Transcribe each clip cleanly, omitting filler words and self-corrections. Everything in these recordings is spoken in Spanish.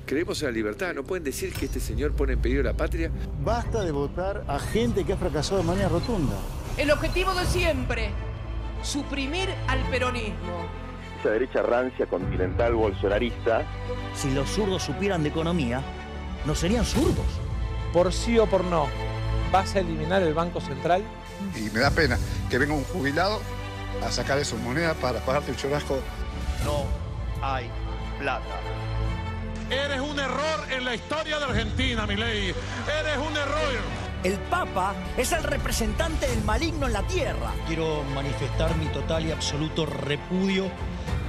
Creemos en la libertad. ¿No pueden decir que este señor pone en peligro la patria? Basta de votar a gente que ha fracasado de manera rotunda. El objetivo de siempre, suprimir al peronismo. Esa derecha rancia, continental, bolsonarista. Si los zurdos supieran de economía, no serían zurdos. Por sí o por no, ¿vas a eliminar el Banco Central? Y me da pena que venga un jubilado a sacar de sus monedas para pagarte el churrasco. No hay plata. Eres un error en la historia de Argentina, Milei. Eres un error. El Papa es el representante del maligno en la tierra. Quiero manifestar mi total y absoluto repudio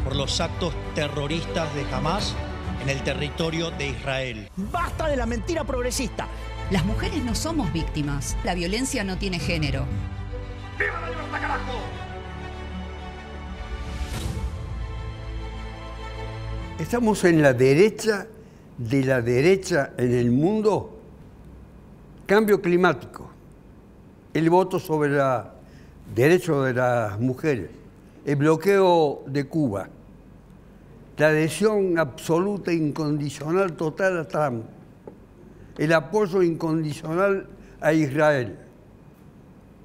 por los actos terroristas de Hamás en el territorio de Israel. ¡Basta de la mentira progresista! Las mujeres no somos víctimas. La violencia no tiene género. ¡Viva la libertad, carajo! Estamos en la derecha de la derecha en el mundo. Cambio climático, el voto sobre el derecho de las mujeres, el bloqueo de Cuba, la adhesión absoluta e incondicional total a Trump, el apoyo incondicional a Israel.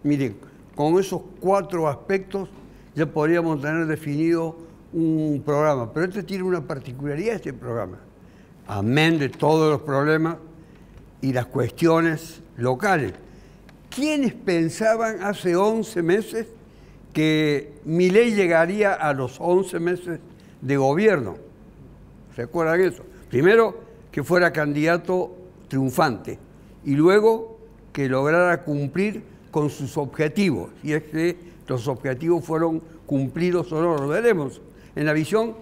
Miren, con esos 4 aspectos ya podríamos tener definido un programa, pero este tiene una particularidad, este programa, amén de todos los problemas y las cuestiones locales. ¿Quiénes pensaban hace 11 meses que Milei llegaría a los 11 meses de gobierno? ¿Recuerdan eso? Primero, que fuera candidato triunfante y luego que lograra cumplir con sus objetivos. Y es que los objetivos fueron cumplidos o no, lo veremos. En la visión,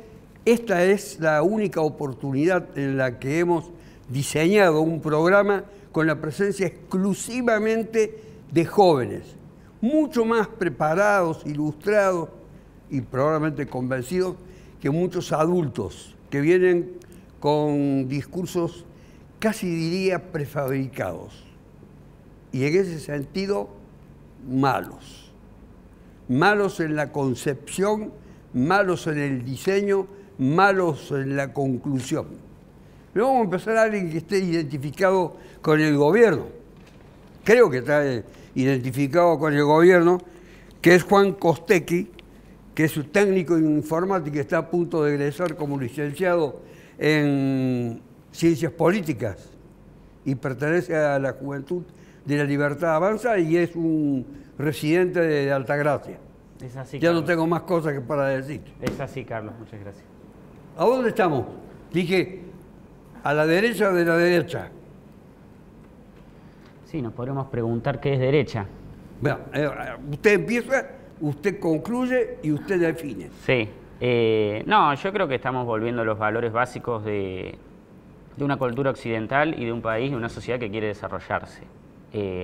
esta es la única oportunidad en la que hemos diseñado un programa con la presencia exclusivamente de jóvenes, mucho más preparados, ilustrados y probablemente convencidos que muchos adultos que vienen con discursos casi diría prefabricados y en ese sentido malos. Malos en la concepción, malos en el diseño, malos en la conclusión. Pero vamos a empezar a alguien que esté identificado con el gobierno. Creo que está identificado con el gobierno, que es Juan Costecchi, que es un técnico en informática, está a punto de egresar como licenciado en Ciencias Políticas y pertenece a la Juventud de la Libertad Avanza y es un residente de Altagracia. Es así, ya Carlos. no tengo más cosas que para decir. Es así, Carlos. Muchas gracias. ¿A dónde estamos? Dije, a la derecha de la derecha. Sí, nos podríamos preguntar qué es derecha. Bueno, usted empieza, usted concluye y usted define. Sí. No, yo creo que estamos volviendo a los valores básicos de una cultura occidental y de un país, de una sociedad que quiere desarrollarse.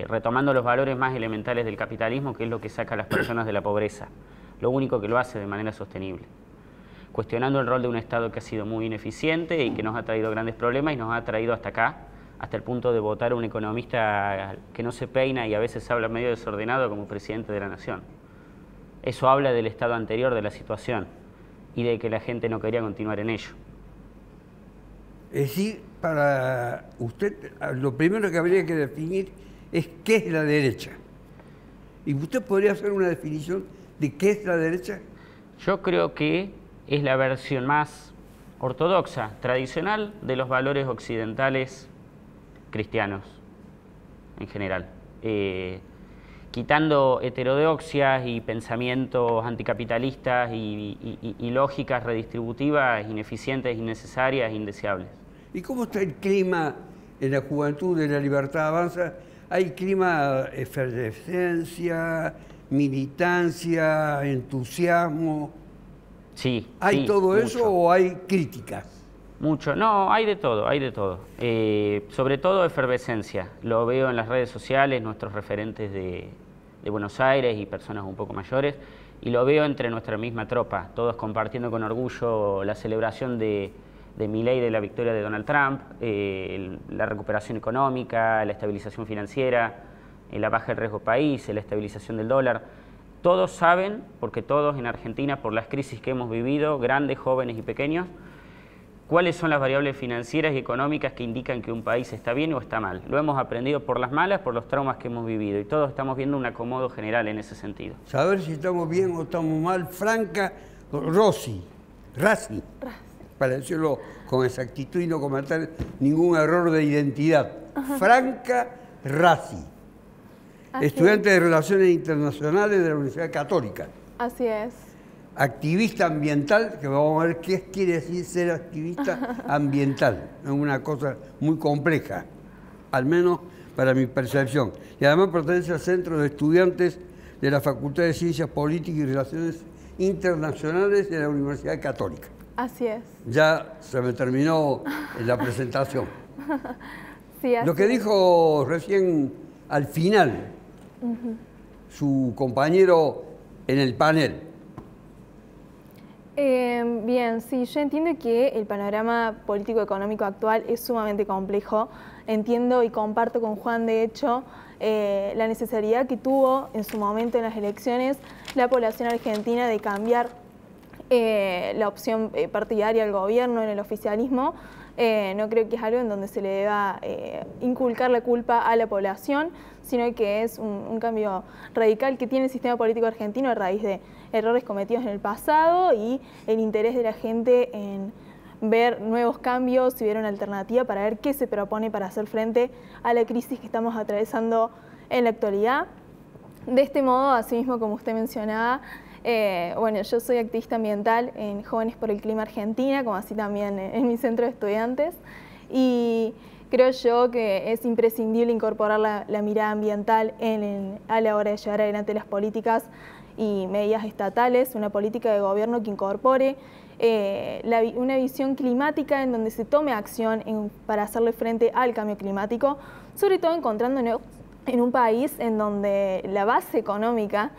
Retomando los valores más elementales del capitalismo, que es lo que saca a las personas de la pobreza. Lo único que lo hace de manera sostenible. Cuestionando el rol de un Estado que ha sido muy ineficiente y que nos ha traído grandes problemas y nos ha traído hasta acá, hasta el punto de votar a un economista que no se peina y a veces habla medio desordenado como presidente de la nación. Eso habla del estado anterior de la situación y de que la gente no quería continuar en ello. Es decir, para usted, lo primero que habría que definir es qué es la derecha. ¿Y usted podría hacer una definición de qué es la derecha? Yo creo que es la versión más ortodoxa, tradicional, de los valores occidentales cristianos en general. Quitando heterodoxias y pensamientos anticapitalistas y lógicas redistributivas ineficientes, innecesarias e indeseables. ¿Y cómo está el clima en la Juventud de la Libertad Avanza? ¿Hay clima, efervescencia, militancia, entusiasmo? Sí. ¿Hay sí, todo mucho. eso o hay críticas? Mucho, no, hay de todo, hay de todo. Sobre todo efervescencia. Lo veo en las redes sociales, nuestros referentes de Buenos Aires y personas un poco mayores, y lo veo entre nuestra misma tropa, todos compartiendo con orgullo la celebración de Milei, de la victoria de Donald Trump, la recuperación económica, la estabilización financiera, la baja del riesgo país, la estabilización del dólar. Todos saben, porque todos en Argentina, por las crisis que hemos vivido, grandes, jóvenes y pequeños, cuáles son las variables financieras y económicas que indican que un país está bien o está mal. Lo hemos aprendido por las malas, por los traumas que hemos vivido, y todos estamos viendo un acomodo general en ese sentido. Saber si estamos bien o estamos mal, Franca Rassi, para decirlo con exactitud y no cometer ningún error de identidad. Franca Rassi, estudiante de Relaciones Internacionales de la Universidad Católica. Así es. Activista ambiental, que vamos a ver qué quiere decir ser activista ambiental. Es una cosa muy compleja, al menos para mi percepción. Y además pertenece al Centro de Estudiantes de la Facultad de Ciencias Políticas y Relaciones Internacionales de la Universidad Católica. Así es. Ya se me terminó la presentación. Sí, así Lo que dijo recién al final su compañero en el panel. Bien, sí, yo entiendo que el panorama político-económico actual es sumamente complejo. Entiendo y comparto con Juan, de hecho, la necesidad que tuvo en su momento en las elecciones la población argentina de cambiar la opción partidaria al gobierno en el oficialismo. No creo que es algo en donde se le deba inculcar la culpa a la población, sino que es un cambio radical que tiene el sistema político argentino a raíz de errores cometidos en el pasado y el interés de la gente en ver nuevos cambios y ver una alternativa para ver qué se propone para hacer frente a la crisis que estamos atravesando en la actualidad. De este modo, asimismo, como usted mencionaba, bueno, yo soy activista ambiental en Jóvenes por el Clima Argentina, como así también en mi centro de estudiantes, y creo yo que es imprescindible incorporar la mirada ambiental a la hora de llevar adelante las políticas y medidas estatales, una política de gobierno que incorpore una visión climática en donde se tome acción para hacerle frente al cambio climático, sobre todo encontrándonos en un país en donde la base económica,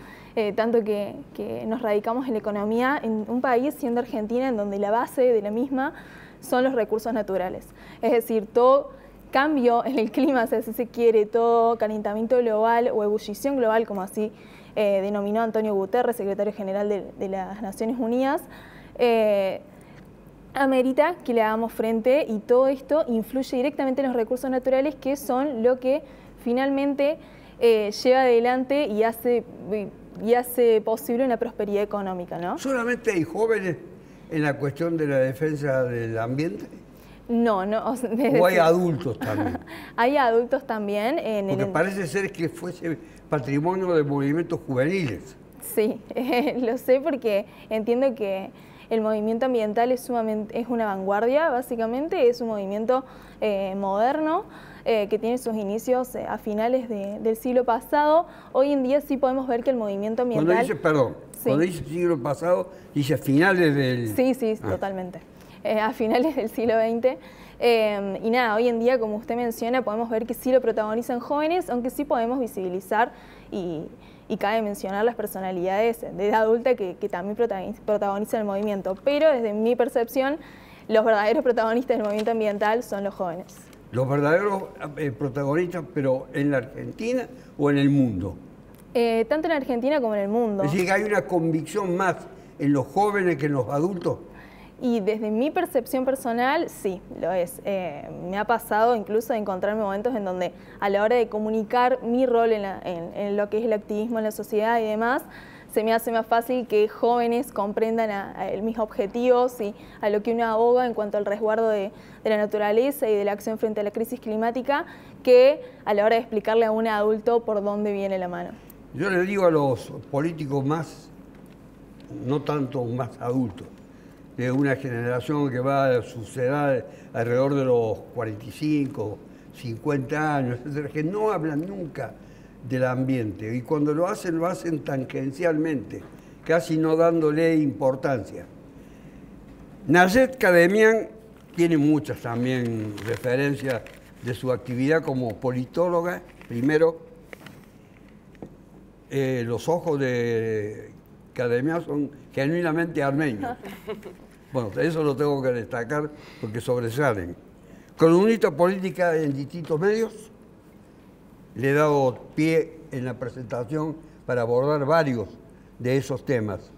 tanto que nos radicamos en la economía, en un país siendo Argentina en donde la base de la misma son los recursos naturales. Es decir, todo cambio en el clima, si se quiere, todo calentamiento global o ebullición global, como así denominó Antonio Guterres, secretario general de las Naciones Unidas, amerita que le hagamos frente, y todo esto influye directamente en los recursos naturales, que son lo que finalmente lleva adelante y hace posible una prosperidad económica, ¿no? ¿Solamente hay jóvenes en la cuestión de la defensa del ambiente? No. ¿O hay adultos también? Hay adultos también. Porque parece ser que fuese patrimonio de movimientos juveniles. Sí, lo sé porque entiendo que el movimiento ambiental es una vanguardia, básicamente, es un movimiento moderno, que tiene sus inicios a finales del siglo pasado. Hoy en día sí podemos ver que el movimiento ambiental... Cuando dice siglo pasado, dice finales del... Sí, totalmente. A finales del siglo XX. Y nada, hoy en día, como usted menciona, podemos ver que sí lo protagonizan jóvenes, aunque sí podemos visibilizar y cabe mencionar las personalidades de edad adulta que también protagonizan el movimiento. Pero desde mi percepción, los verdaderos protagonistas del movimiento ambiental son los jóvenes. ¿Los verdaderos protagonistas, pero en la Argentina o en el mundo? Tanto en Argentina como en el mundo. Es decir, que hay una convicción más en los jóvenes que en los adultos. Y desde mi percepción personal, sí, lo es. Me ha pasado incluso de encontrarme momentos en donde a la hora de comunicar mi rol en lo que es el activismo en la sociedad y demás, se me hace más fácil que jóvenes comprendan mis objetivos y a lo que uno aboga en cuanto al resguardo de la naturaleza y de la acción frente a la crisis climática, que a la hora de explicarle a un adulto por dónde viene la mano. Yo le digo a los políticos no tanto más adultos, de una generación que va a suceder alrededor de los 45, 50 años, etcétera, que no hablan nunca del ambiente, y cuando lo hacen tangencialmente, casi no dándole importancia. Nayet Kademian tiene muchas también referencias de su actividad como politóloga. Primero, los ojos de Kademian son genuinamente armenios. Bueno, eso lo tengo que destacar porque sobresalen. Columnista política en distintos medios, le he dado pie en la presentación para abordar varios de esos temas.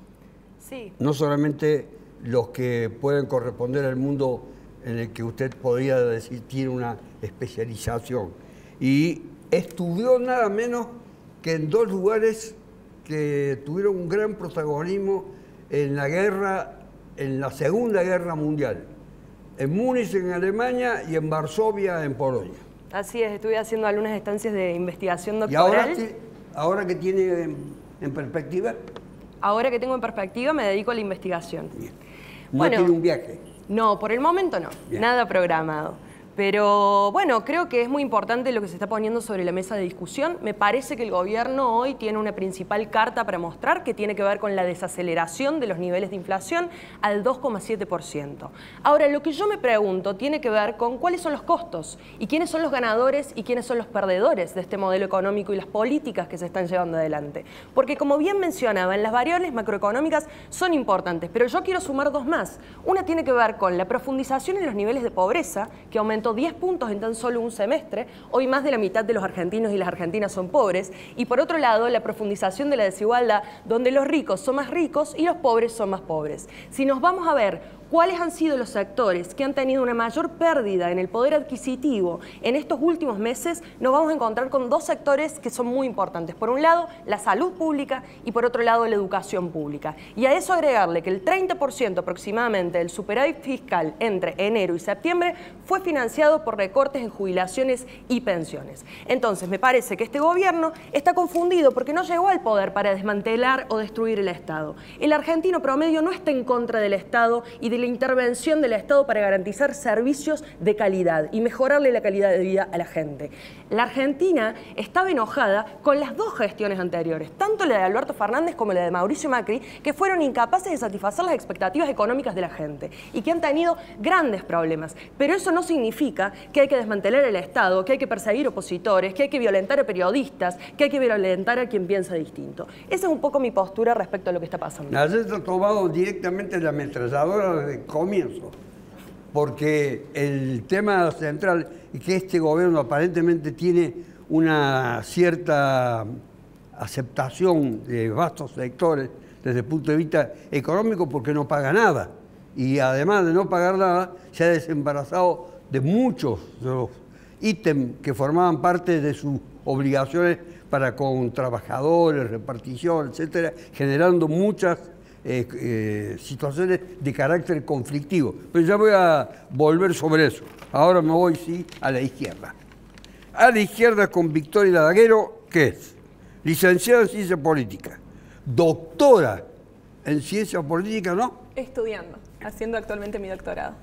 Sí. No solamente los que pueden corresponder al mundo en el que usted podría decir tiene una especialización. Y estudió nada menos que en 2 lugares que tuvieron un gran protagonismo en la Segunda Guerra Mundial. En Múnich, en Alemania, y en Varsovia, en Polonia. Así es, estuve haciendo algunas estancias de investigación doctoral. ¿Y ahora qué tiene en perspectiva? Ahora que tengo en perspectiva me dedico a la investigación. Bien. ¿No tiene un viaje? No, por el momento no. Bien. Nada programado. Pero bueno, creo que es muy importante lo que se está poniendo sobre la mesa de discusión. Me parece que el gobierno hoy tiene una principal carta para mostrar que tiene que ver con la desaceleración de los niveles de inflación al 2,7%. Ahora, lo que yo me pregunto tiene que ver con cuáles son los costos y quiénes son los ganadores y quiénes son los perdedores de este modelo económico y las políticas que se están llevando adelante. Porque como bien mencionaba, las variables macroeconómicas son importantes, pero yo quiero sumar 2 más. Una tiene que ver con la profundización en los niveles de pobreza, que aumentó 10 puntos en tan solo un semestre. Hoy más de la mitad de los argentinos y las argentinas son pobres. Y por otro lado, la profundización de la desigualdad, donde los ricos son más ricos y los pobres son más pobres. Si nos vamos a ver cuáles han sido los sectores que han tenido una mayor pérdida en el poder adquisitivo en estos últimos meses, nos vamos a encontrar con 2 sectores que son muy importantes. Por un lado, la salud pública y por otro lado, la educación pública. Y a eso agregarle que el 30% aproximadamente del superávit fiscal entre enero y septiembre fue financiado por recortes en jubilaciones y pensiones. Entonces, me parece que este gobierno está confundido porque no llegó al poder para desmantelar o destruir el Estado. El argentino promedio no está en contra del Estado y de la intervención del Estado para garantizar servicios de calidad y mejorarle la calidad de vida a la gente. La Argentina estaba enojada con las 2 gestiones anteriores, tanto la de Alberto Fernández como la de Mauricio Macri, que fueron incapaces de satisfacer las expectativas económicas de la gente y que han tenido grandes problemas. Pero eso no significa que hay que desmantelar el Estado, que hay que perseguir opositores, que hay que violentar a periodistas, que hay que violentar a quien piensa distinto. Esa es un poco mi postura respecto a lo que está pasando. Ayer se ha tomado directamente la ametralladora desde el comienzo, porque el tema central es que este gobierno aparentemente tiene una cierta aceptación de vastos sectores desde el punto de vista económico porque no paga nada. Y además de no pagar nada, se ha desembarazado de muchos de los ítems que formaban parte de sus obligaciones para con trabajadores, repartición, etcétera, generando muchas situaciones de carácter conflictivo. Pero ya voy a volver sobre eso. Ahora me voy, sí, a la izquierda. A la izquierda con Victoria Daguero, que es licenciada en Ciencia Política, doctora en Ciencia Política, ¿no? Estudiando, haciendo actualmente mi doctorado.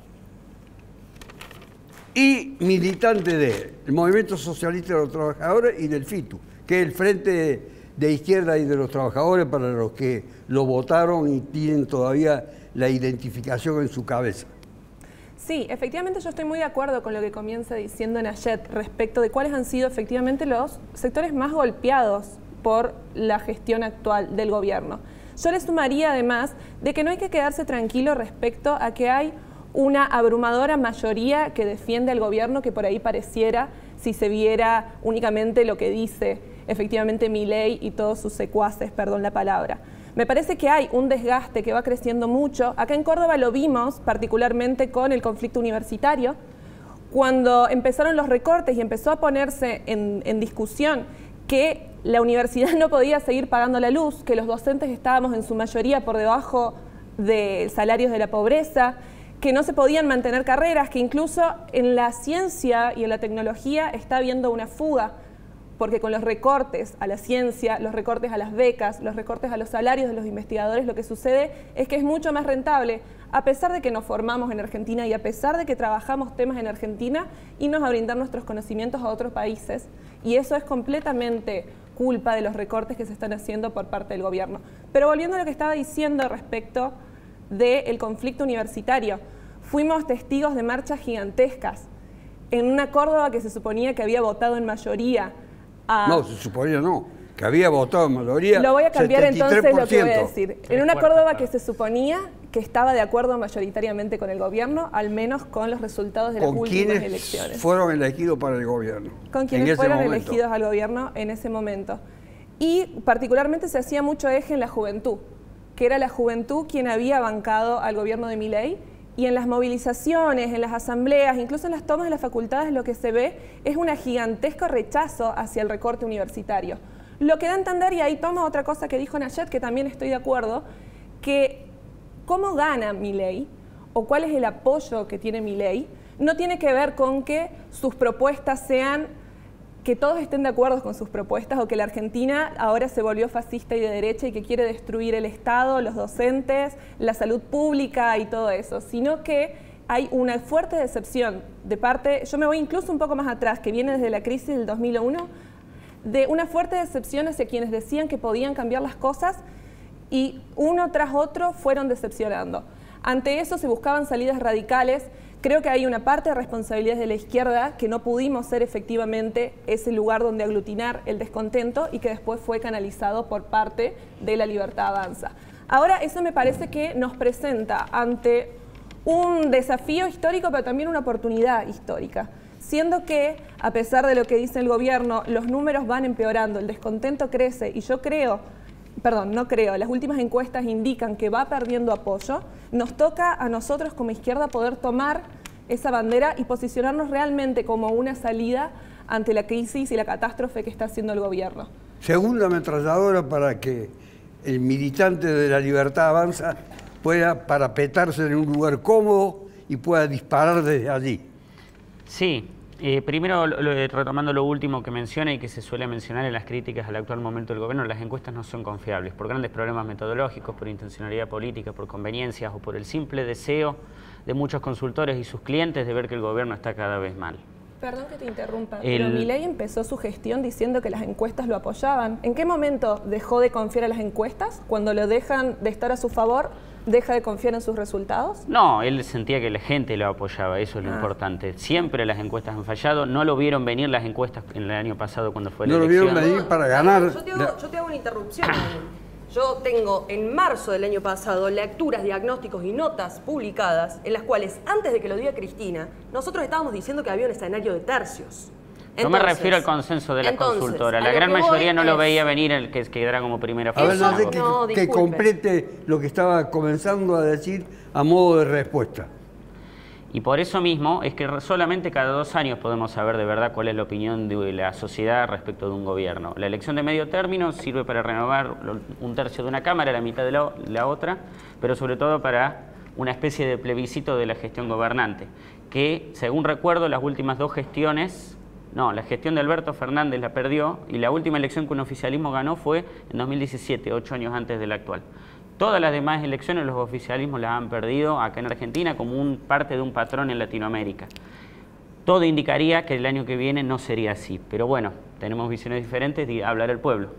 Y militante del Movimiento Socialista de los Trabajadores y del FITU, que es el Frente de Izquierda y de los Trabajadores para los que lo votaron y tienen todavía la identificación en su cabeza. Sí, efectivamente yo estoy muy de acuerdo con lo que comienza diciendo Nayet respecto de cuáles han sido efectivamente los sectores más golpeados por la gestión actual del gobierno. Yo le sumaría además de que no hay que quedarse tranquilo respecto a que hay una abrumadora mayoría que defiende al gobierno, que por ahí pareciera, si se viera únicamente lo que dice efectivamente Milei y todos sus secuaces, perdón la palabra. Me parece que hay un desgaste que va creciendo mucho. Acá en Córdoba lo vimos particularmente con el conflicto universitario, cuando empezaron los recortes y empezó a ponerse en discusión que la universidad no podía seguir pagando la luz, que los docentes estábamos en su mayoría por debajo de salarios de la pobreza, que no se podían mantener carreras, que incluso en la ciencia y en la tecnología está habiendo una fuga, porque con los recortes a la ciencia, los recortes a las becas, los recortes a los salarios de los investigadores, lo que sucede es que es mucho más rentable, a pesar de que nos formamos en Argentina y a pesar de que trabajamos temas en Argentina, irnos a brindar nuestros conocimientos a otros países, y eso es completamente culpa de los recortes que se están haciendo por parte del gobierno. Pero volviendo a lo que estaba diciendo respecto del conflicto universitario, fuimos testigos de marchas gigantescas en una Córdoba que se suponía que había votado en mayoría. No, se suponía no, que había votado en mayoría. Lo voy a cambiar 73%. Entonces lo que voy a decir. En una Córdoba que se suponía que estaba de acuerdo mayoritariamente con el gobierno, al menos con los resultados de las últimas elecciones. ¿Con quiénes fueron elegidos para el gobierno? Con quienes fueron elegidos al gobierno en ese momento. Y particularmente se hacía mucho eje en la juventud, que era la juventud quien había bancado al gobierno de Milei y en las movilizaciones, en las asambleas, incluso en las tomas de las facultades, lo que se ve es un gigantesco rechazo hacia el recorte universitario. Lo que da a entender, y ahí toma otra cosa que dijo Nayet, que también estoy de acuerdo, que cómo gana Milei o cuál es el apoyo que tiene Milei no tiene que ver con que sus propuestas sean, que todos estén de acuerdo con sus propuestas o que la Argentina ahora se volvió fascista y de derecha y que quiere destruir el Estado, los docentes, la salud pública y todo eso, sino que hay una fuerte decepción de parte, yo me voy incluso un poco más atrás, que viene desde la crisis del 2001, de una fuerte decepción hacia quienes decían que podían cambiar las cosas y uno tras otro fueron decepcionando. Ante eso se buscaban salidas radicales. Creo que hay una parte de responsabilidades de la izquierda que no pudimos ser efectivamente ese lugar donde aglutinar el descontento y que después fue canalizado por parte de La Libertad Avanza. Ahora, eso me parece que nos presenta ante un desafío histórico, pero también una oportunidad histórica. Siendo que, a pesar de lo que dice el gobierno, los números van empeorando, el descontento crece y yo creo, las últimas encuestas indican que va perdiendo apoyo, nos toca a nosotros como izquierda poder tomar esa bandera y posicionarnos realmente como una salida ante la crisis y la catástrofe que está haciendo el gobierno. Segunda ametralladora para que el militante de La Libertad Avanza pueda parapetarse en un lugar cómodo y pueda disparar desde allí. Sí. Primero, retomando lo último que menciona y que se suele mencionar en las críticas al actual momento del gobierno, las encuestas no son confiables por grandes problemas metodológicos, por intencionalidad política, por conveniencias o por el simple deseo de muchos consultores y sus clientes de ver que el gobierno está cada vez mal. Perdón que te interrumpa, pero Milei empezó su gestión diciendo que las encuestas lo apoyaban. ¿En qué momento dejó de confiar en las encuestas? ¿Cuando lo dejan de estar a su favor, deja de confiar en sus resultados? No, él sentía que la gente lo apoyaba, eso es lo importante. Siempre las encuestas han fallado, no lo vieron venir las encuestas en el año pasado cuando fue la elección. No lo vieron venir para ganar. Yo te hago una interrupción. Yo tengo en marzo del año pasado lecturas, diagnósticos y notas publicadas en las cuales, antes de que lo diga Cristina, nosotros estábamos diciendo que había un escenario de tercios. Yo me refiero al consenso de la consultora. La gran mayoría no lo veía venir el que quedara como primera fase. A ver, que complete lo que estaba comenzando a decir a modo de respuesta. Y por eso mismo es que solamente cada 2 años podemos saber de verdad cuál es la opinión de la sociedad respecto de un gobierno. La elección de medio término sirve para renovar 1/3 de una cámara, la mitad de la otra, pero sobre todo para una especie de plebiscito de la gestión gobernante, que según recuerdo las últimas 2 gestiones, la gestión de Alberto Fernández la perdió y la última elección que un oficialismo ganó fue en 2017, 8 años antes de la actual. Todas las demás elecciones los oficialismos las han perdido acá en Argentina como parte de un patrón en Latinoamérica. Todo indicaría que el año que viene no sería así, pero bueno, tenemos visiones diferentes y hablar el pueblo.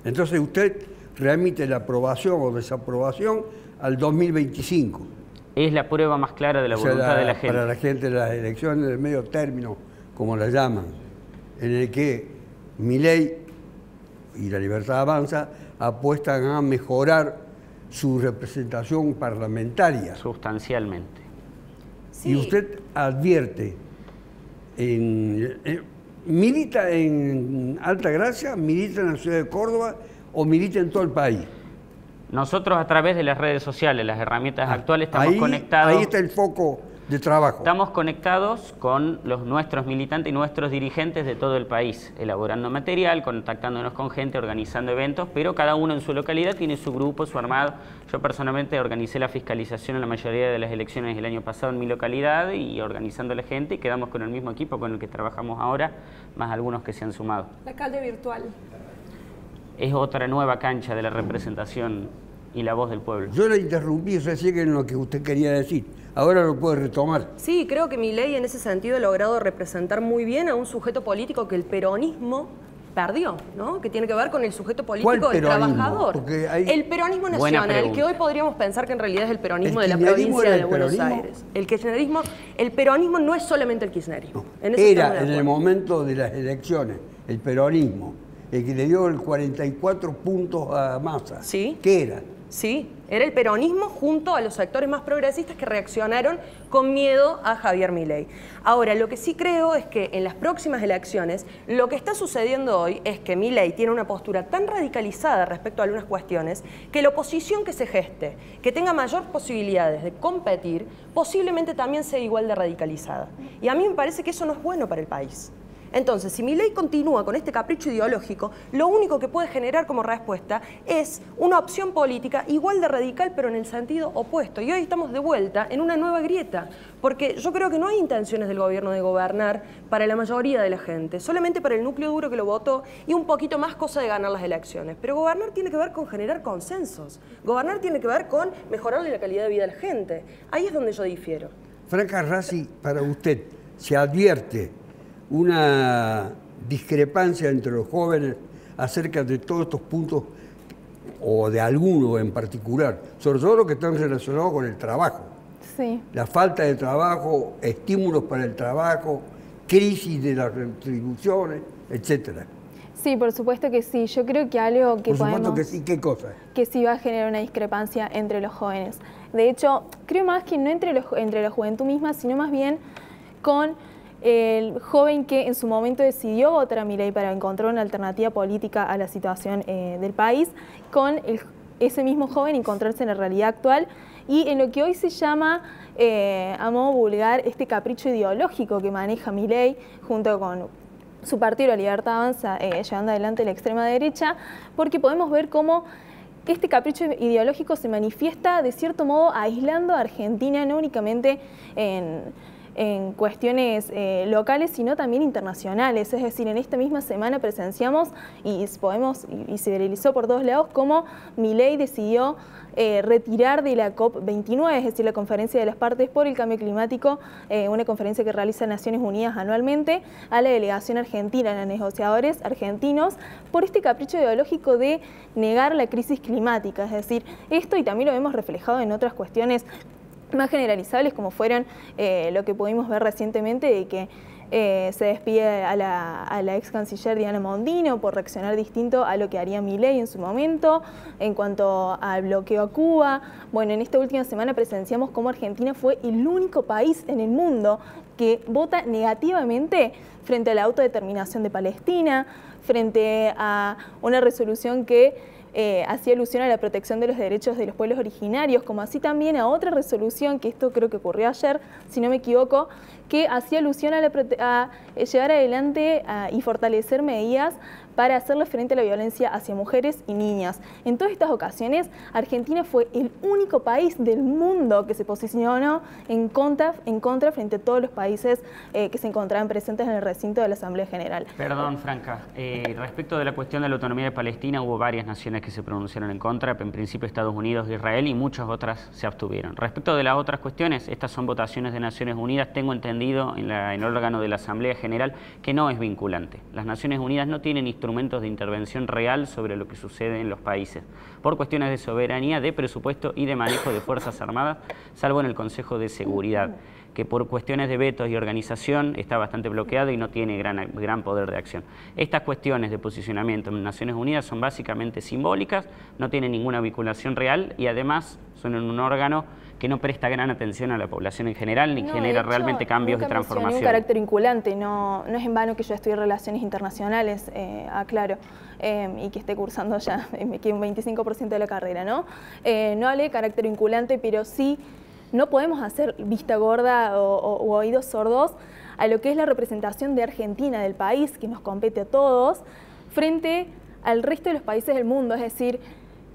Entonces usted remite la aprobación o desaprobación al 2025. Es la prueba más clara de la voluntad de la gente. Para la gente las elecciones de medio término, como las llaman, en el que Milei y La Libertad Avanza apuestan a mejorar su representación parlamentaria. Sustancialmente. Sí. Y usted advierte, ¿milita en Altagracia, milita en la ciudad de Córdoba o milita en todo el país? Nosotros a través de las redes sociales, las herramientas actuales, estamos conectados. Ahí está el foco de trabajo. Estamos conectados con nuestros militantes y nuestros dirigentes de todo el país, elaborando material, contactándonos con gente, organizando eventos, pero cada uno en su localidad tiene su grupo, su armado. Yo personalmente organicé la fiscalización en la mayoría de las elecciones el año pasado en mi localidad y organizando a la gente y quedamos con el mismo equipo con el que trabajamos ahora, más algunos que se han sumado. La calle virtual. Es otra nueva cancha de la representación y la voz del pueblo. Yo le interrumpí recién en lo que usted quería decir. Ahora lo puede retomar. Sí, creo que Milei en ese sentido ha logrado representar muy bien a un sujeto político que el peronismo perdió, ¿no? Que tiene que ver con el sujeto político del trabajador. El peronismo nacional, que hoy podríamos pensar que en realidad es el peronismo de la provincia de Buenos Aires. El peronismo no es solamente el kirchnerismo. Era en el momento de las elecciones, el peronismo, el que le dio el 44 puntos a Massa. ¿Sí? ¿Qué era? Sí, era el peronismo junto a los sectores más progresistas que reaccionaron con miedo a Javier Milei. Ahora, lo que sí creo es que en las próximas elecciones, lo que está sucediendo hoy es que Milei tiene una postura tan radicalizada respecto a algunas cuestiones que la oposición que se geste, que tenga mayor posibilidades de competir, posiblemente también sea igual de radicalizada. Y a mí me parece que eso no es bueno para el país. Entonces, si Milei continúa con este capricho ideológico, lo único que puede generar como respuesta es una opción política igual de radical, pero en el sentido opuesto. Y hoy estamos de vuelta en una nueva grieta, porque yo creo que no hay intenciones del gobierno de gobernar para la mayoría de la gente, solamente para el núcleo duro que lo votó y un poquito más cosa de ganar las elecciones. Pero gobernar tiene que ver con generar consensos, gobernar tiene que ver con mejorarle la calidad de vida a la gente. Ahí es donde yo difiero. Franca Rassi, para usted, ¿se advierte una discrepancia entre los jóvenes acerca de todos estos puntos, o de algunos en particular, sobre todo los que están relacionados con el trabajo? Sí. La falta de trabajo, estímulos para el trabajo, crisis de las retribuciones, etcétera. Sí, por supuesto que sí. Yo creo que algo que por supuesto que sí. ¿Qué cosa? Que sí va a generar una discrepancia entre los jóvenes. De hecho, creo más que no entre la juventud misma, sino más bien con el joven que en su momento decidió votar a Milei para encontrar una alternativa política a la situación del país, con ese mismo joven encontrarse en la realidad actual y en lo que hoy se llama, a modo vulgar, este capricho ideológico que maneja Milei junto con su partido, La Libertad Avanza, llevando adelante la extrema derecha, porque podemos ver cómo este capricho ideológico se manifiesta de cierto modo aislando a Argentina, no únicamente en cuestiones locales, sino también internacionales. Es decir, en esta misma semana presenciamos y se viralizó por todos lados cómo Milei decidió retirar de la COP29, es decir, la Conferencia de las Partes por el Cambio Climático, una conferencia que realiza Naciones Unidas anualmente, a la delegación argentina, a los negociadores argentinos, por este capricho ideológico de negar la crisis climática. Es decir, esto, y también lo vemos reflejado en otras cuestiones más generalizables, como fueron lo que pudimos ver recientemente de que se despide a la ex canciller Diana Mondino por reaccionar distinto a lo que haría Milei en su momento, en cuanto al bloqueo a Cuba. Bueno, en esta última semana presenciamos cómo Argentina fue el único país en el mundo que vota negativamente frente a la autodeterminación de Palestina, frente a una resolución que hacía alusión a la protección de los derechos de los pueblos originarios, como así también a otra resolución, que esto creo que ocurrió ayer, si no me equivoco, que hacía alusión a llevar adelante y fortalecer medidas para hacerle frente a la violencia hacia mujeres y niñas. En todas estas ocasiones, Argentina fue el único país del mundo que se posicionó en contra frente a todos los países que se encontraban presentes en el recinto de la Asamblea General. Perdón, Franca. Respecto de la cuestión de la autonomía de Palestina, hubo varias naciones que se pronunciaron en contra, en principio Estados Unidos, Israel, y muchas otras se abstuvieron. Respecto de las otras cuestiones, estas son votaciones de Naciones Unidas. Tengo entendido en el órgano de la Asamblea General que no es vinculante. Las Naciones Unidas no tienen instrumentos de intervención real sobre lo que sucede en los países, por cuestiones de soberanía, de presupuesto y de manejo de Fuerzas Armadas, salvo en el Consejo de Seguridad, que por cuestiones de vetos y organización está bastante bloqueado y no tiene gran poder de acción. Estas cuestiones de posicionamiento en Naciones Unidas son básicamente simbólicas, no tienen ninguna vinculación real y además son en un órgano que no presta gran atención a la población en general ni genera realmente cambios de transformación. Un carácter vinculante, no es en vano que yo estudie Relaciones Internacionales, aclaro, y que esté cursando ya, me queda un 25% de la carrera, ¿no? No hablé de carácter vinculante, pero sí no podemos hacer vista gorda o oídos sordos a lo que es la representación de Argentina, del país, que nos compete a todos, frente al resto de los países del mundo, es decir,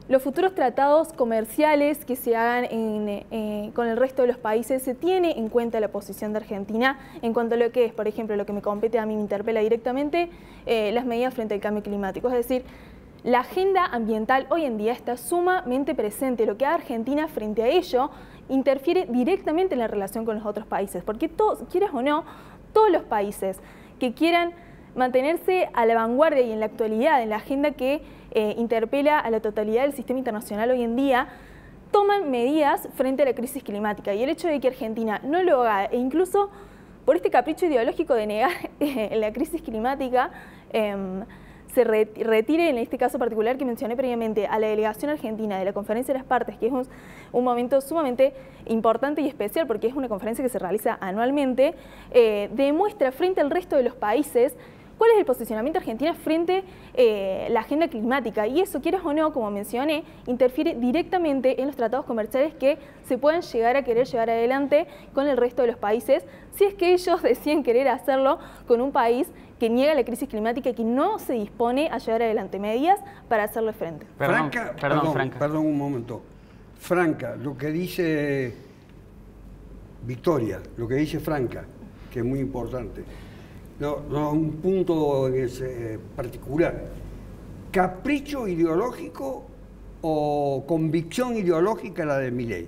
los futuros tratados comerciales que se hagan con el resto de los países, se tiene en cuenta la posición de Argentina en cuanto a lo que es, por ejemplo, lo que me compete a mí, me interpela directamente, las medidas frente al cambio climático. Es decir, la agenda ambiental hoy en día está sumamente presente. Lo que haga Argentina frente a ello interfiere directamente en la relación con los otros países, porque todos, quieras o no, todos los países que quieran mantenerse a la vanguardia y en la actualidad, en la agenda que interpela a la totalidad del sistema internacional hoy en día, toman medidas frente a la crisis climática. Y el hecho de que Argentina no lo haga, e incluso por este capricho ideológico de negar la crisis climática, se retire, en este caso particular que mencioné previamente, a la delegación argentina de la Conferencia de las Partes, que es un momento sumamente importante y especial porque es una conferencia que se realiza anualmente, demuestra frente al resto de los países cuál es el posicionamiento argentino frente a la agenda climática. Y eso, quieras o no, como mencioné, interfiere directamente en los tratados comerciales que se puedan llegar a querer llevar adelante con el resto de los países, si es que ellos deciden querer hacerlo con un país que niega la crisis climática y que no se dispone a llevar adelante medidas para hacerle frente. Franca, perdón un momento. Franca, lo que dice Victoria, lo que dice Franca, que es muy importante. No, un punto particular. ¿Capricho ideológico o convicción ideológica la de Milei?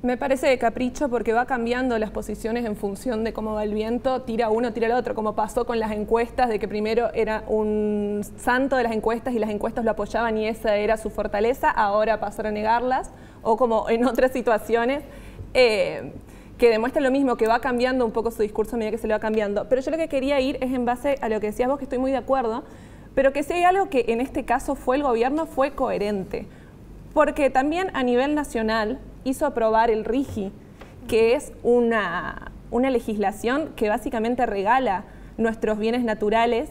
Me parece de capricho porque va cambiando las posiciones en función de cómo va el viento, tira uno, tira el otro, como pasó con las encuestas, de que primero era un santo de las encuestas y las encuestas lo apoyaban y esa era su fortaleza, ahora pasó a negarlas, o como en otras situaciones que demuestra lo mismo, que va cambiando un poco su discurso a medida que se le va cambiando. Pero yo lo que quería ir es en base a lo que decías vos, que estoy muy de acuerdo, pero que si hay algo que en este caso fue el gobierno, fue coherente. Porque también a nivel nacional hizo aprobar el RIGI, que es una legislación que básicamente regala nuestros bienes naturales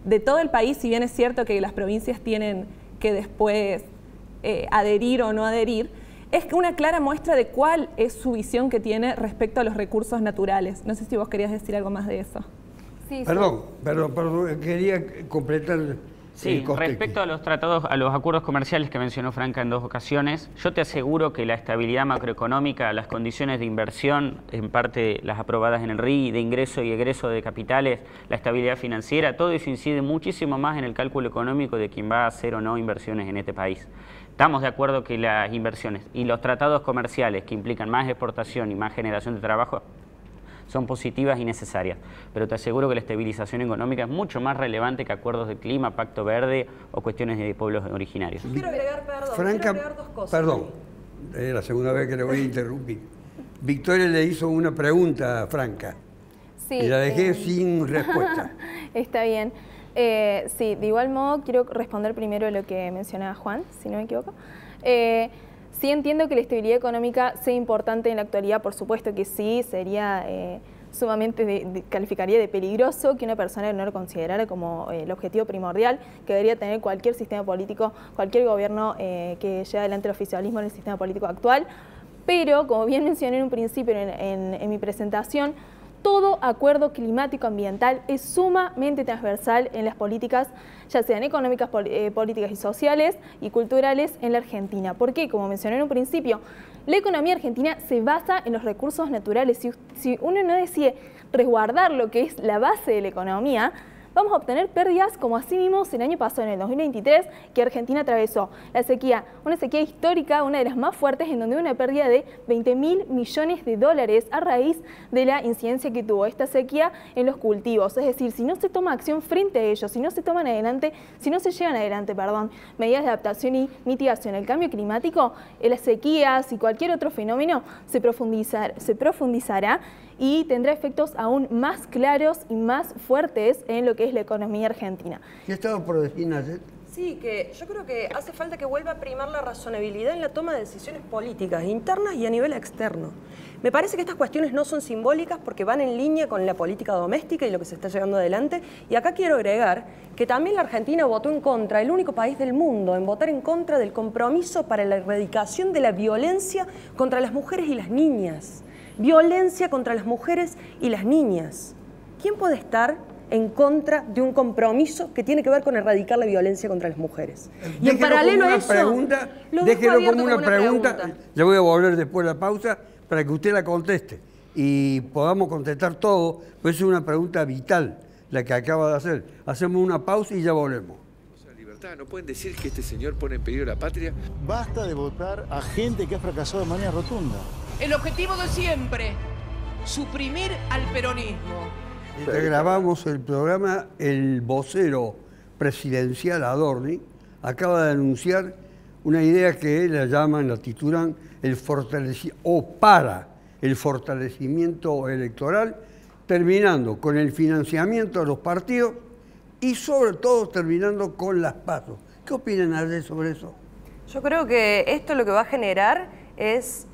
de todo el país, si bien es cierto que las provincias tienen que después adherir o no adherir, es una clara muestra de cuál es su visión que tiene respecto a los recursos naturales. No sé si vos querías decir algo más de eso. Sí, perdón, quería completar. Sí, respecto a los tratados, a los acuerdos comerciales que mencionó Franca en 2 ocasiones, yo te aseguro que la estabilidad macroeconómica, las condiciones de inversión, en parte las aprobadas en el RIGI, de ingreso y egreso de capitales, la estabilidad financiera, todo eso incide muchísimo más en el cálculo económico de quien va a hacer o no inversiones en este país. Estamos de acuerdo que las inversiones y los tratados comerciales que implican más exportación y más generación de trabajo son positivas y necesarias, pero te aseguro que la estabilización económica es mucho más relevante que acuerdos de clima, Pacto Verde o cuestiones de pueblos originarios. Quiero agregar, Franca, quiero agregar 2 cosas. Perdón, es la segunda vez que le voy a interrumpir. Victoria le hizo una pregunta a Franca y la dejé sin respuesta. Está bien. Sí, de igual modo quiero responder primero lo que mencionaba Juan, si no me equivoco. Sí entiendo que la estabilidad económica sea importante en la actualidad, por supuesto que sí, sería sumamente, calificaría de peligroso que una persona no lo considerara como el objetivo primordial que debería tener cualquier sistema político, cualquier gobierno que lleve adelante el oficialismo en el sistema político actual. Pero, como bien mencioné en un principio en mi presentación, todo acuerdo climático ambiental es sumamente transversal en las políticas, ya sean económicas, políticas y sociales y culturales en la Argentina. ¿Por qué? Como mencioné en un principio, la economía argentina se basa en los recursos naturales. Si uno no decide resguardar lo que es la base de la economía, vamos a obtener pérdidas como así vimos el año pasado, en el 2023, que Argentina atravesó la sequía, una sequía histórica, una de las más fuertes, en donde hubo una pérdida de 20.000 millones de dólares a raíz de la incidencia que tuvo esta sequía en los cultivos. Es decir, si no se toma acción frente a ellos, si no se llevan adelante, medidas de adaptación y mitigación al cambio climático, las sequías y cualquier otro fenómeno se profundizará y tendrá efectos aún más claros y más fuertes en lo que es la economía argentina. ¿Qué estaba por decir, Nayet? Sí, que yo creo que hace falta que vuelva a primar la razonabilidad en la toma de decisiones políticas internas y a nivel externo. Me parece que estas cuestiones no son simbólicas porque van en línea con la política doméstica y lo que se está llevando adelante. Y acá quiero agregar que también la Argentina votó en contra, el único país del mundo en votar en contra del compromiso para la erradicación de la violencia contra las mujeres y las niñas. Violencia contra las mujeres y las niñas. ¿Quién puede estar en contra de un compromiso que tiene que ver con erradicar la violencia contra las mujeres? Y en paralelo a eso, déjelo como una pregunta. Le voy a volver después de la pausa para que usted la conteste y podamos contestar todo, pues es una pregunta vital la que acaba de hacer. Hacemos una pausa y ya volvemos. ¿No pueden decir que este señor pone en peligro la patria? Basta de votar a gente que ha fracasado de manera rotunda. El objetivo de siempre, suprimir al peronismo. Mientras grabamos el programa, el vocero presidencial Adorni acaba de anunciar una idea que la llaman, la titulan, el fortalecimiento electoral, terminando con el financiamiento de los partidos y sobre todo terminando con las PASO. ¿Qué opinan ustedes sobre eso? Yo creo que esto lo que va a generar es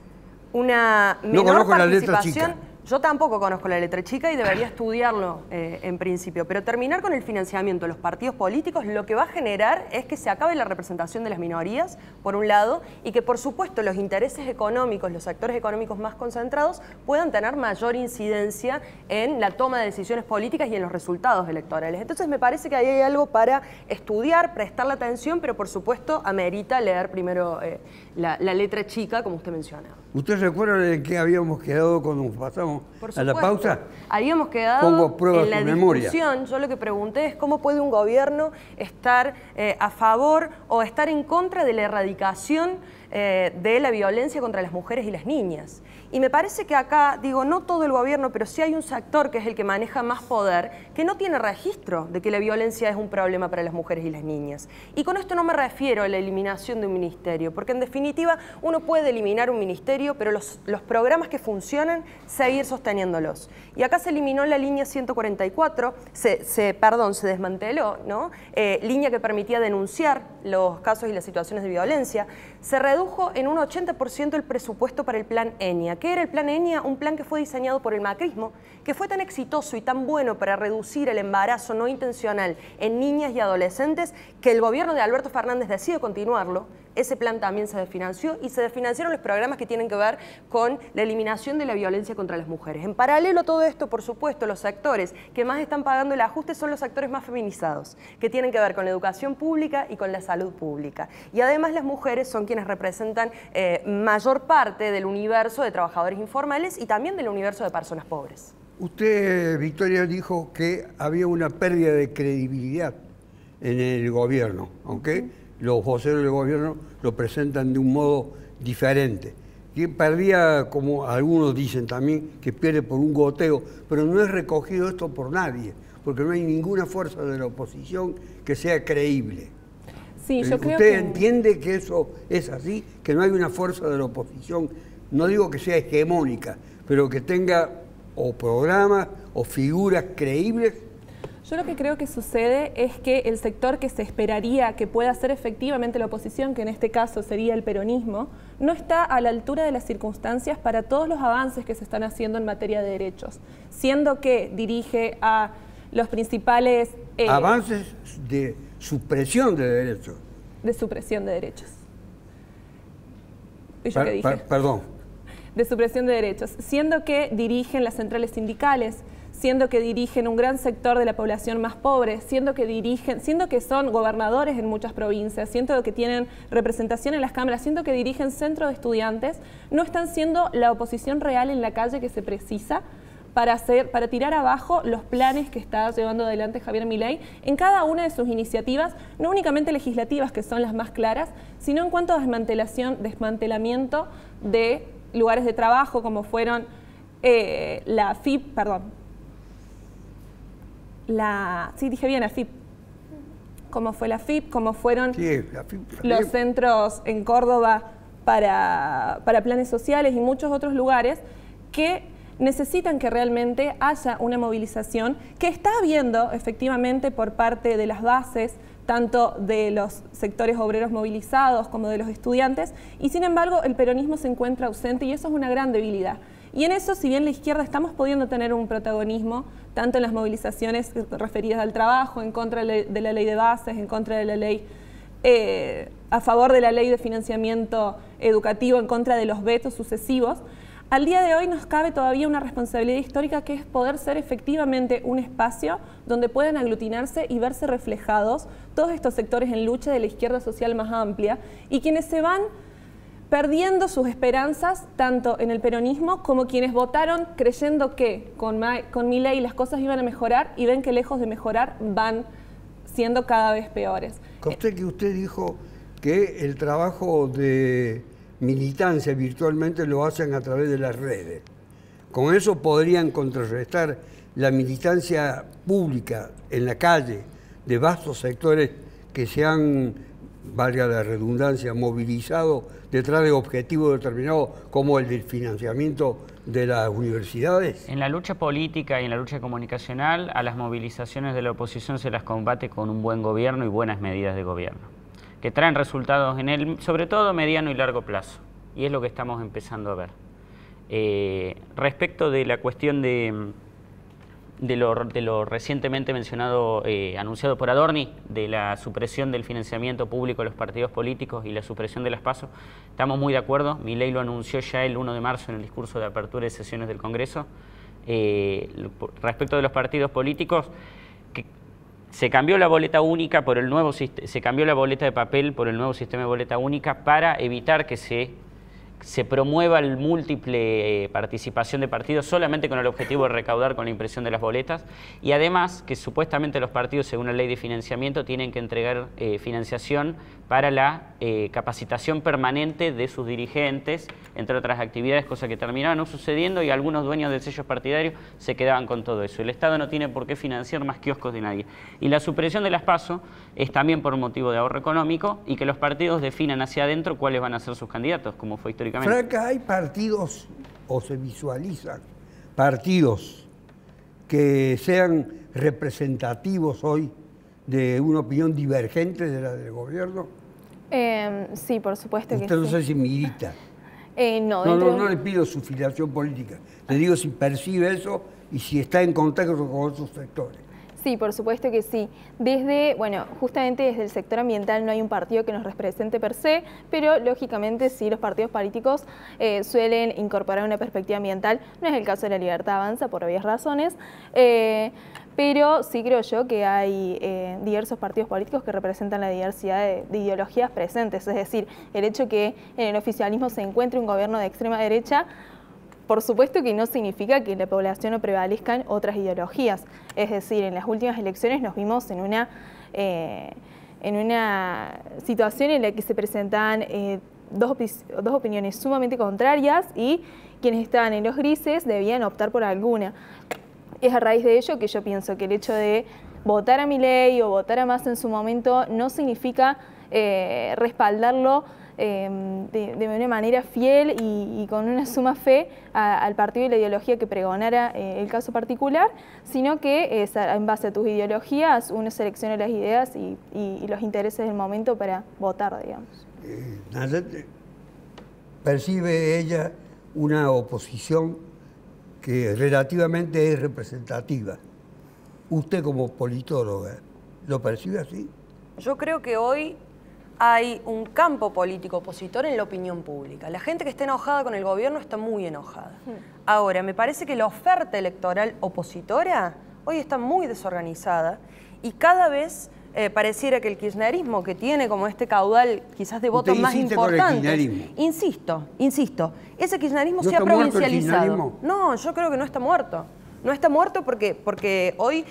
una menor no conozco participación. La letra chica. Yo tampoco conozco la letra chica y debería estudiarlo en principio, pero terminar con el financiamiento de los partidos políticos lo que va a generar es que se acabe la representación de las minorías, por un lado, y que por supuesto los intereses económicos, los actores económicos más concentrados puedan tener mayor incidencia en la toma de decisiones políticas y en los resultados electorales. Entonces me parece que ahí hay algo para estudiar, prestarle atención, pero por supuesto amerita leer primero la letra chica, como usted mencionaba. ¿Usted recuerda de qué habíamos quedado cuando pasamos a la pausa? Habíamos quedado en la discusión. Yo lo que pregunté es cómo puede un gobierno estar a favor o estar en contra de la erradicación de la violencia contra las mujeres y las niñas. Y me parece que acá, digo, no todo el gobierno, pero sí hay un sector que es el que maneja más poder, que no tiene registro de que la violencia es un problema para las mujeres y las niñas. Y con esto no me refiero a la eliminación de un ministerio, porque en definitiva uno puede eliminar un ministerio, pero los programas que funcionan, seguir sosteniéndolos. Y acá se eliminó la línea 144, se desmanteló, ¿no? Línea que permitía denunciar los casos y las situaciones de violencia. Se redujo en un 80% el presupuesto para el plan ENIA. ¿Qué era el plan ENIA? Un plan que fue diseñado por el macrismo, que fue tan exitoso y tan bueno para reducir el embarazo no intencional en niñas y adolescentes que el gobierno de Alberto Fernández decidió continuarlo. Ese plan también se desfinanció y se desfinanciaron los programas que tienen que ver con la eliminación de la violencia contra las mujeres. En paralelo a todo esto, por supuesto, los sectores que más están pagando el ajuste son los sectores más feminizados, que tienen que ver con la educación pública y con la salud pública. Y además las mujeres son quienes representan mayor parte del universo de trabajadores informales y también del universo de personas pobres. Usted, Victoria, dijo que había una pérdida de credibilidad en el gobierno, aunque los voceros del gobierno lo presentan de un modo diferente. Que perdía, como algunos dicen también, que pierde por un goteo, pero no es recogido esto por nadie, porque no hay ninguna fuerza de la oposición que sea creíble. Sí, yo creo ¿Usted que entiende que eso es así? Que no hay una fuerza de la oposición, no digo que sea hegemónica, pero que tenga o programas o figuras creíbles. Yo lo que creo que sucede es que el sector que se esperaría que pueda ser efectivamente la oposición, que en este caso sería el peronismo, no está a la altura de las circunstancias para todos los avances que se están haciendo en materia de derechos, siendo que dirige a los principales... avances de supresión de derechos. De supresión de derechos. ¿Y yo qué dije? Perdón. De supresión de derechos, siendo que dirigen las centrales sindicales, siendo que dirigen un gran sector de la población más pobre, siendo que son gobernadores en muchas provincias, siendo que tienen representación en las cámaras, siendo que dirigen centros de estudiantes, no están siendo la oposición real en la calle que se precisa para tirar abajo los planes que está llevando adelante Javier Milei en cada una de sus iniciativas, no únicamente legislativas, que son las más claras, sino en cuanto a desmantelamiento de lugares de trabajo, como fueron la FIP, sí, dije bien, la FIP. Como fue la FIP, como fueron los centros en Córdoba para planes sociales y muchos otros lugares que necesitan que realmente haya una movilización que está habiendo efectivamente por parte de las bases, tanto de los sectores obreros movilizados como de los estudiantes, y sin embargo el peronismo se encuentra ausente y eso es una gran debilidad. Y en eso, si bien la izquierda estamos pudiendo tener un protagonismo, tanto en las movilizaciones referidas al trabajo, en contra de la ley de bases, en contra de la ley, a favor de la ley de financiamiento educativo, en contra de los vetos sucesivos, al día de hoy nos cabe todavía una responsabilidad histórica que es poder ser efectivamente un espacio donde puedan aglutinarse y verse reflejados todos estos sectores en lucha de la izquierda social más amplia y quienes se van perdiendo sus esperanzas tanto en el peronismo como quienes votaron creyendo que con Milei las cosas iban a mejorar y ven que lejos de mejorar van siendo cada vez peores. Conste que usted dijo que el trabajo de militancia virtualmente lo hacen a través de las redes. Con eso podrían contrarrestar la militancia pública en la calle de vastos sectores que se han valga la redundancia, movilizado detrás de objetivos determinados como el del financiamiento de las universidades? En la lucha política y en la lucha comunicacional, a las movilizaciones de la oposición se las combate con un buen gobierno y buenas medidas de gobierno, que traen resultados en el, sobre todo mediano y largo plazo, y es lo que estamos empezando a ver. Respecto de la cuestión de lo recientemente mencionado, anunciado por Adorni, de la supresión del financiamiento público de los partidos políticos y la supresión de las PASO, estamos muy de acuerdo. Milei lo anunció ya el 1 de marzo en el discurso de apertura de sesiones del Congreso. Respecto de los partidos políticos, se cambió la boleta única por el nuevo, se cambió la boleta de papel por el nuevo sistema de boleta única para evitar que se promueva el múltiple participación de partidos solamente con el objetivo de recaudar con la impresión de las boletas, y además que supuestamente los partidos, según la ley de financiamiento, tienen que entregar financiación para la capacitación permanente de sus dirigentes, entre otras actividades, cosa que terminaban no sucediendo, y algunos dueños de sellos partidarios se quedaban con todo eso. El Estado no tiene por qué financiar más kioscos de nadie. Y la supresión de las PASO es también por motivo de ahorro económico, y que los partidos definan hacia adentro cuáles van a ser sus candidatos, como fue históricamente. Franca, ¿hay partidos, o se visualizan partidos que sean representativos hoy de una opinión divergente de la del gobierno? Sí, por supuesto que sí. Usted no sé si milita. No le pido su filiación política. Le digo si percibe eso y si está en contacto con otros sectores. Sí, por supuesto que sí. Justamente desde el sector ambiental no hay un partido que nos represente per se, pero lógicamente sí los partidos políticos suelen incorporar una perspectiva ambiental. No es el caso de la Libertad Avanza, por obvias razones, pero sí creo yo que hay diversos partidos políticos que representan la diversidad de ideologías presentes. Es decir, el hecho que en el oficialismo se encuentre un gobierno de extrema derecha, por supuesto que no significa que en la población no prevalezcan otras ideologías. Es decir, en las últimas elecciones nos vimos en una situación en la que se presentaban dos opiniones sumamente contrarias y quienes estaban en los grises debían optar por alguna. Es a raíz de ello que yo pienso que el hecho de votar a Milei o votar a Massa en su momento no significa respaldarlo de una manera fiel y con una suma fe al partido y la ideología que pregonara el caso particular, sino que en base a tus ideologías uno selecciona las ideas y los intereses del momento para votar, digamos. ¿Percibe ella una oposición que relativamente es representativa? Usted como politóloga, ¿lo percibe así? Yo creo que hoy hay un campo político opositor en la opinión pública. La gente que está enojada con el gobierno está muy enojada. Ahora, me parece que la oferta electoral opositora hoy está muy desorganizada y cada vez pareciera que el kirchnerismo, que tiene como este caudal quizás de votos más importantes... Insisto, ese kirchnerismo se ha provincializado. No, yo creo que no está muerto. No está muerto porque hoy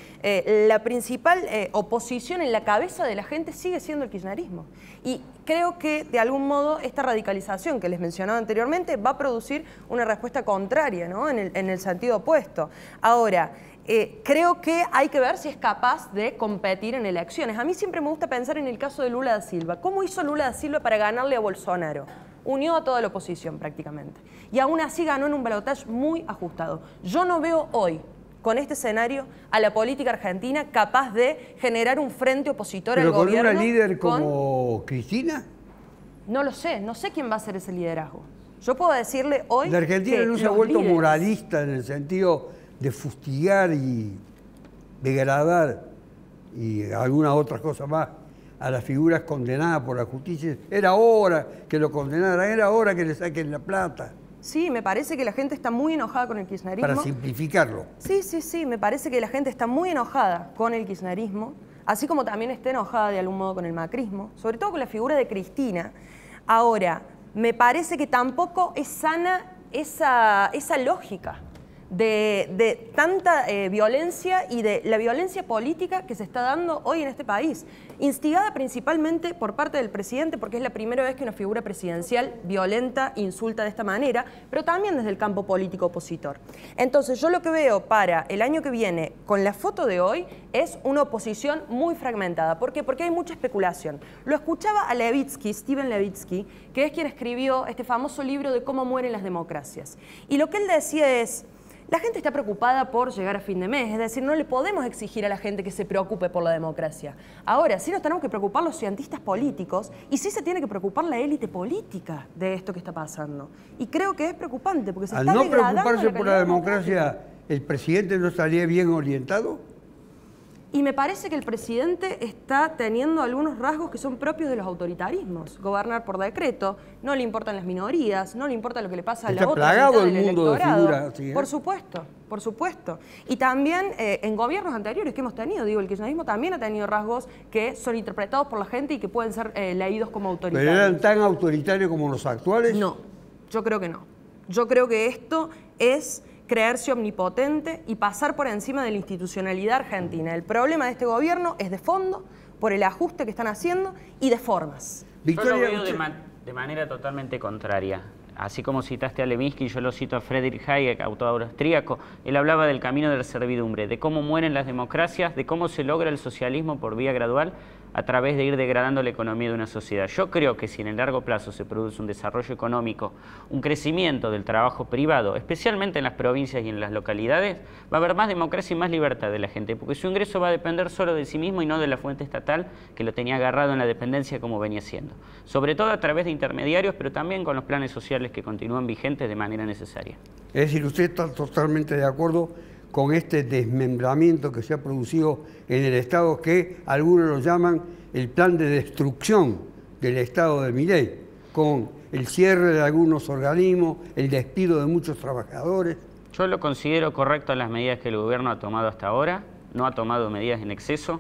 la principal oposición en la cabeza de la gente sigue siendo el kirchnerismo. Y creo que, de algún modo, esta radicalización que les mencionaba anteriormente va a producir una respuesta contraria, ¿no? en el sentido opuesto. Ahora, creo que hay que ver si es capaz de competir en elecciones. A mí siempre me gusta pensar en el caso de Lula da Silva. ¿Cómo hizo Lula da Silva para ganarle a Bolsonaro? Unió a toda la oposición prácticamente. Y aún así ganó en un balotaje muy ajustado. Yo no veo hoy, con este escenario, a la política argentina capaz de generar un frente opositor al gobierno. ¿Pero con una líder como Cristina? No lo sé, no sé quién va a ser ese liderazgo. Yo puedo decirle hoy la Argentina que no se ha vuelto moralista en el sentido de fustigar y degradar y algunas otras cosas más a las figuras condenadas por la justicia. Era hora que lo condenaran, era hora que le saquen la plata. Sí, me parece que la gente está muy enojada con el kirchnerismo. Para simplificarlo. Sí, me parece que la gente está muy enojada con el kirchnerismo, así como también está enojada de algún modo con el macrismo, sobre todo con la figura de Cristina. Ahora, me parece que tampoco es sana esa lógica de tanta violencia y de la violencia política que se está dando hoy en este país, instigada principalmente por parte del presidente, porque es la primera vez que una figura presidencial violenta, insulta de esta manera, pero también desde el campo político opositor. Entonces yo lo que veo para el año que viene con la foto de hoy es una oposición muy fragmentada. ¿Por qué? Porque hay mucha especulación. Lo escuchaba a Levitsky, Steven Levitsky, que es quien escribió este famoso libro de cómo mueren las democracias. Y lo que él decía es: la gente está preocupada por llegar a fin de mes, es decir, no le podemos exigir a la gente que se preocupe por la democracia. Ahora, sí nos tenemos que preocupar los cientistas políticos y sí se tiene que preocupar la élite política de esto que está pasando. Y creo que es preocupante porque se está degradando. Al no preocuparse por la democracia, ¿el presidente no estaría bien orientado? Y me parece que el presidente está teniendo algunos rasgos que son propios de los autoritarismos. Gobernar por decreto, no le importan las minorías, no le importa lo que le pasa a la otra mitad del electorado. Por supuesto, por supuesto. Y también en gobiernos anteriores que hemos tenido, digo, el kirchnerismo también ha tenido rasgos que son interpretados por la gente y que pueden ser leídos como autoritarios. ¿Pero eran tan autoritarios como los actuales? No, yo creo que no. Yo creo que esto es creerse omnipotente y pasar por encima de la institucionalidad argentina. El problema de este gobierno es de fondo, por el ajuste que están haciendo y de formas. Yo lo veo de manera totalmente contraria. Así como citaste a Levinsky, yo lo cito a Friedrich Hayek, autor austríaco. Él hablaba del camino de la servidumbre, de cómo mueren las democracias, de cómo se logra el socialismo por vía gradual a través de ir degradando la economía de una sociedad. Yo creo que si en el largo plazo se produce un desarrollo económico, un crecimiento del trabajo privado, especialmente en las provincias y en las localidades, va a haber más democracia y más libertad de la gente, porque su ingreso va a depender solo de sí mismo y no de la fuente estatal que lo tenía agarrado en la dependencia como venía siendo. Sobre todo a través de intermediarios, pero también con los planes sociales que continúan vigentes de manera necesaria. Es decir, usted está totalmente de acuerdo con este desmembramiento que se ha producido en el Estado, que algunos lo llaman el plan de destrucción del Estado de Milei, con el cierre de algunos organismos, el despido de muchos trabajadores. Yo lo considero correcto en las medidas que el gobierno ha tomado hasta ahora, no ha tomado medidas en exceso.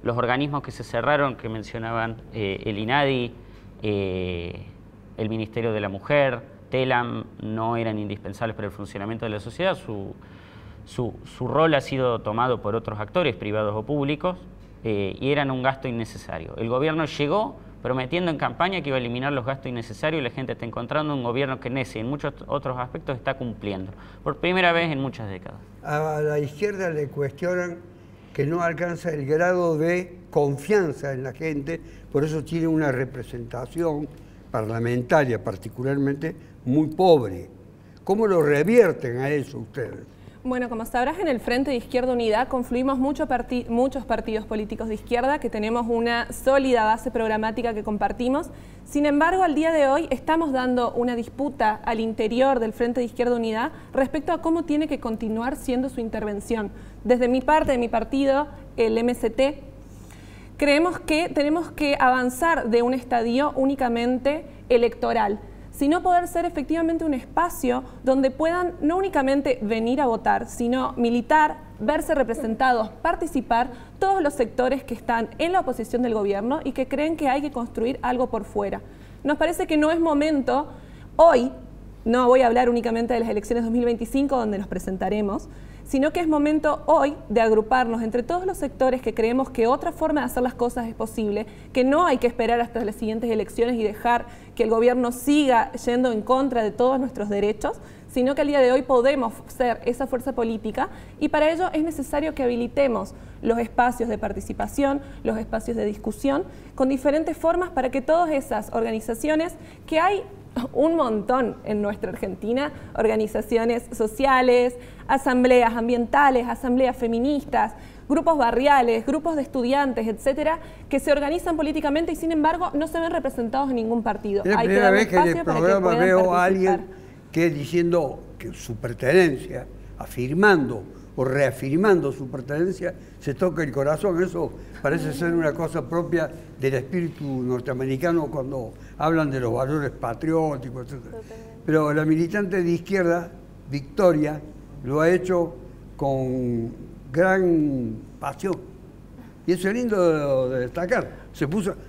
Los organismos que se cerraron, que mencionaban el INADI, el Ministerio de la Mujer, TELAM, no eran indispensables para el funcionamiento de la sociedad. Su rol ha sido tomado por otros actores, privados o públicos, y eran un gasto innecesario. El gobierno llegó prometiendo en campaña que iba a eliminar los gastos innecesarios y la gente está encontrando un gobierno que en ese y en muchos otros aspectos está cumpliendo, por primera vez en muchas décadas. A la izquierda le cuestionan que no alcanza el grado de confianza en la gente, por eso tiene una representación parlamentaria particularmente muy pobre. ¿Cómo lo revierten a eso ustedes? Bueno, como sabrás, en el Frente de Izquierda Unidad confluimos muchos partidos políticos de izquierda que tenemos una sólida base programática que compartimos. Sin embargo, al día de hoy estamos dando una disputa al interior del Frente de Izquierda Unidad respecto a cómo tiene que continuar siendo su intervención. Desde mi parte, de mi partido, el MST, creemos que tenemos que avanzar de un estadio únicamente electoral, sino poder ser efectivamente un espacio donde puedan no únicamente venir a votar, sino militar, verse representados, participar todos los sectores que están en la oposición del gobierno y que creen que hay que construir algo por fuera. Nos parece que no es momento, hoy, no voy a hablar únicamente de las elecciones 2025 donde nos presentaremos, sino que es momento hoy de agruparnos entre todos los sectores que creemos que otra forma de hacer las cosas es posible, que no hay que esperar hasta las siguientes elecciones y dejar que el gobierno siga yendo en contra de todos nuestros derechos, sino que al día de hoy podemos ser esa fuerza política y para ello es necesario que habilitemos los espacios de participación, los espacios de discusión, con diferentes formas para que todas esas organizaciones que hay un montón en nuestra Argentina, organizaciones sociales, asambleas ambientales, asambleas feministas, grupos barriales, grupos de estudiantes, etcétera, que se organizan políticamente y sin embargo no se ven representados en ningún partido. Es la primera vez que en el programa veo a alguien que diciendo que su pertenencia, afirmando o reafirmando su pertenencia, se toca el corazón. Eso parece ser una cosa propia del espíritu norteamericano cuando hablan de los valores patrióticos, etc. Pero la militante de izquierda, Victoria, lo ha hecho con gran pasión. Y eso es lindo de destacar.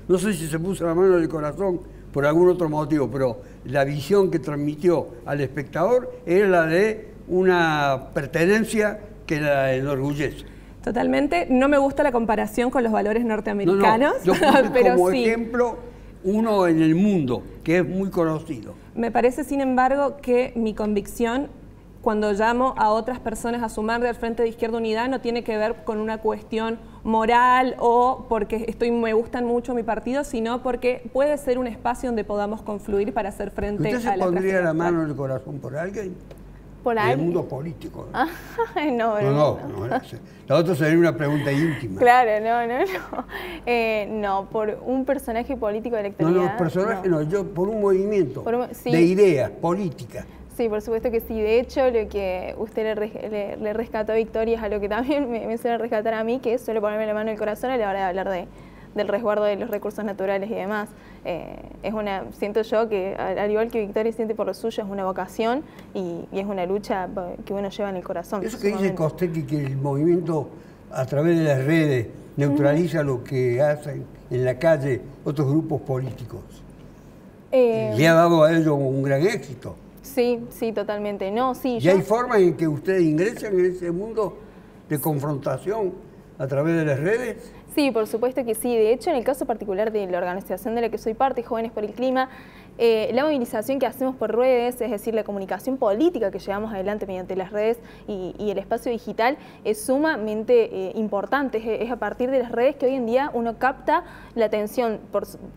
No sé si se puso la mano en el corazón por algún otro motivo, pero la visión que transmitió al espectador era la de una pertenencia que la enorgullece. Totalmente. No me gusta la comparación con los valores norteamericanos, yo puse pero como sí. ejemplo uno en el mundo, que es muy conocido. Me parece, sin embargo, que mi convicción, cuando llamo a otras personas a sumar del Frente de Izquierda Unidad, no tiene que ver con una cuestión moral o porque me gustan mucho mi partido, sino porque puede ser un espacio donde podamos confluir para hacer frente a la ¿Usted se pondría la mano en el corazón por alguien? ¿Por en alguien? el mundo político. No. La otra sería una pregunta íntima. Claro, no, por un personaje político de la actualidad. No, personaje no, yo por un movimiento sí. de ideas políticas. Sí, por supuesto que sí. De hecho, lo que usted le rescató a Victoria es algo que también me suele rescatar a mí, que es suele ponerme la mano en el corazón a la hora de hablar del resguardo de los recursos naturales y demás. Siento yo que, al igual que Victoria siente por lo suyo, es una vocación y es una lucha que uno lleva en el corazón. Eso que dice Costecchi, que el movimiento a través de las redes neutraliza lo que hacen en la calle otros grupos políticos. Le ha dado a ellos un gran éxito. Sí, totalmente. No, sí, ¿Y hay formas en que ustedes ingresan en ese mundo de confrontación a través de las redes? Sí, por supuesto que sí. De hecho, en el caso particular de la organización de la que soy parte, Jóvenes por el Clima, la movilización que hacemos por redes, es decir, la comunicación política que llevamos adelante mediante las redes y el espacio digital, es sumamente importante. Es a partir de las redes que hoy en día uno capta la atención,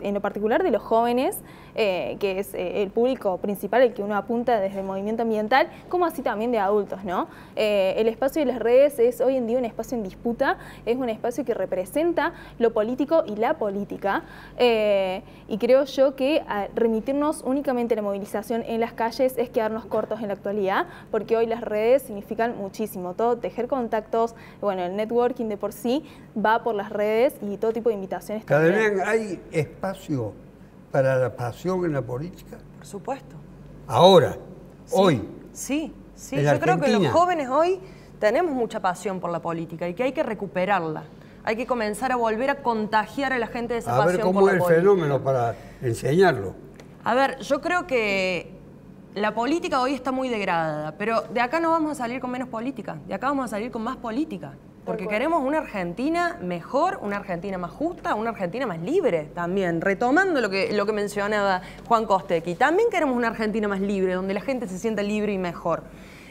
en lo particular de los jóvenes, que es el público principal, el que uno apunta desde el movimiento ambiental, como así también de adultos, ¿no? El espacio de las redes es hoy en día un espacio en disputa, es un espacio que representa lo político y la política, y creo yo que remitirnos únicamente a la movilización en las calles es quedarnos cortos en la actualidad, porque hoy las redes significan muchísimo, todo tejer contactos, bueno, el networking de por sí va por las redes y todo tipo de invitaciones. Cademian, ¿hay espacio para la pasión en la política? Por supuesto. Ahora, sí, hoy. Sí. Yo creo que los jóvenes hoy tenemos mucha pasión por la política y que hay que recuperarla. Hay que comenzar a volver a contagiar a la gente de esa pasión por la política. A ver cómo es el fenómeno para enseñarlo. A ver, yo creo que la política hoy está muy degradada, pero de acá no vamos a salir con menos política, de acá vamos a salir con más política. Porque queremos una Argentina mejor, una Argentina más justa, una Argentina más libre también. Retomando lo que mencionaba Juan Costecchi, también queremos una Argentina más libre, donde la gente se sienta libre y mejor.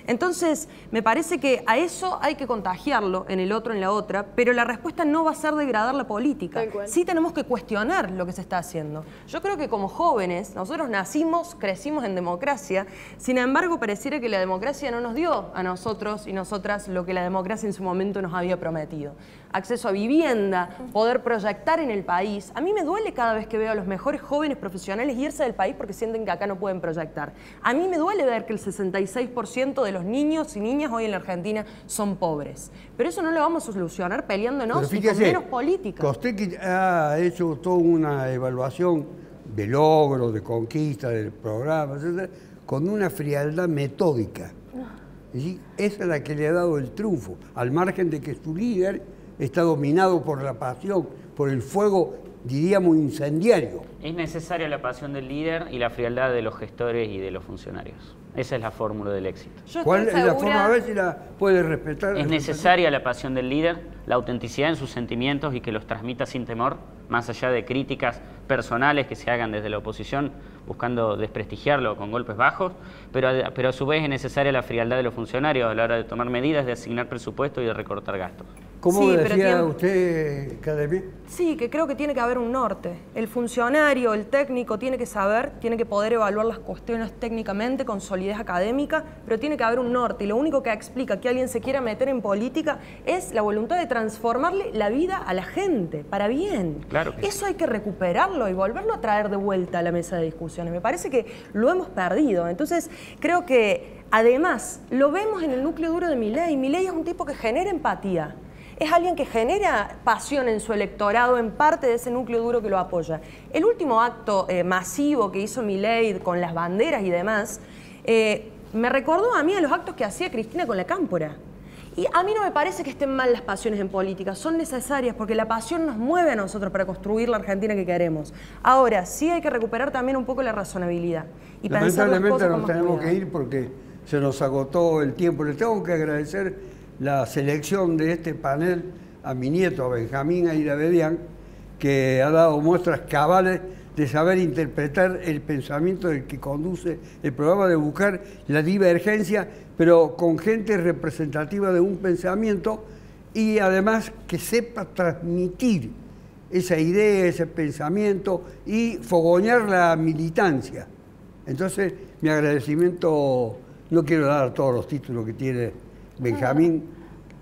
Entonces, me parece que a eso hay que contagiarlo en el otro, en la otra, pero la respuesta no va a ser degradar la política. Sí tenemos que cuestionar lo que se está haciendo. Yo creo que como jóvenes, nosotros crecimos en democracia, sin embargo, pareciera que la democracia no nos dio a nosotros y nosotras lo que la democracia en su momento nos había prometido. Acceso a vivienda, poder proyectar en el país. A mí me duele cada vez que veo a los mejores jóvenes profesionales irse del país porque sienten que acá no pueden proyectar. A mí me duele ver que el 66% de los niños y niñas hoy en la Argentina son pobres. Pero eso no lo vamos a solucionar peleándonos y con menos política. Costecchi ha hecho toda una evaluación de logros, de conquista, del programa, etc., con una frialdad metódica. ¿Sí? Esa es la que le ha dado el triunfo, al margen de que su líder está dominado por la pasión, por el fuego, diríamos, incendiario. Es necesaria la pasión del líder y la frialdad de los gestores y de los funcionarios. Esa es la fórmula del éxito. ¿Cuál es la forma? A ver si la puede respetar. Es necesaria la pasión del líder, la autenticidad en sus sentimientos y que los transmita sin temor, más allá de críticas personales que se hagan desde la oposición, buscando desprestigiarlo con golpes bajos, pero a su vez es necesaria la frialdad de los funcionarios a la hora de tomar medidas, de asignar presupuesto y de recortar gastos. ¿Cómo decía usted, Cademian? Sí, que creo que tiene que haber un norte. El funcionario, el técnico tiene que saber, tiene que poder evaluar las cuestiones técnicamente con solidez académica, pero tiene que haber un norte. Y lo único que explica que alguien se quiera meter en política es la voluntad de transformarle la vida a la gente, para bien. Claro que eso hay que recuperarlo y volverlo a traer de vuelta a la mesa de discusiones. Me parece que lo hemos perdido. Entonces, creo que además lo vemos en el núcleo duro de Milei. Milei es un tipo que genera empatía. Es alguien que genera pasión en su electorado, en parte de ese núcleo duro que lo apoya. El último acto masivo que hizo Milei con las banderas y demás, me recordó a mí a los actos que hacía Cristina con la Cámpora. Y a mí no me parece que estén mal las pasiones en política, son necesarias porque la pasión nos mueve a nosotros para construir la Argentina que queremos. Ahora, sí hay que recuperar también un poco la razonabilidad y pensar las cosas con más nos tenemos cuidado. que ir porque se nos agotó el tiempo. Le tengo que agradecer la selección de este panel a mi nieto, a Benjamín Airabedian, que ha dado muestras cabales de saber interpretar el pensamiento del que conduce el programa, de buscar la divergencia, pero con gente representativa de un pensamiento y además que sepa transmitir esa idea, ese pensamiento y fogonear la militancia. Entonces, mi agradecimiento, no quiero dar todos los títulos que tiene Benjamín,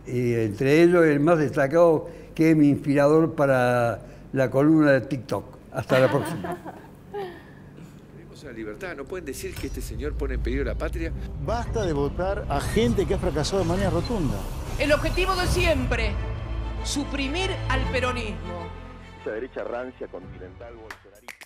entre ellos el más destacado, que es mi inspirador para la columna de TikTok. Hasta la próxima. Queremos la libertad, no pueden decir que este señor pone en peligro la patria. Basta de votar a gente que ha fracasado de manera rotunda. El objetivo de siempre, suprimir al peronismo. Esa derecha rancia, continental, bolsonarista.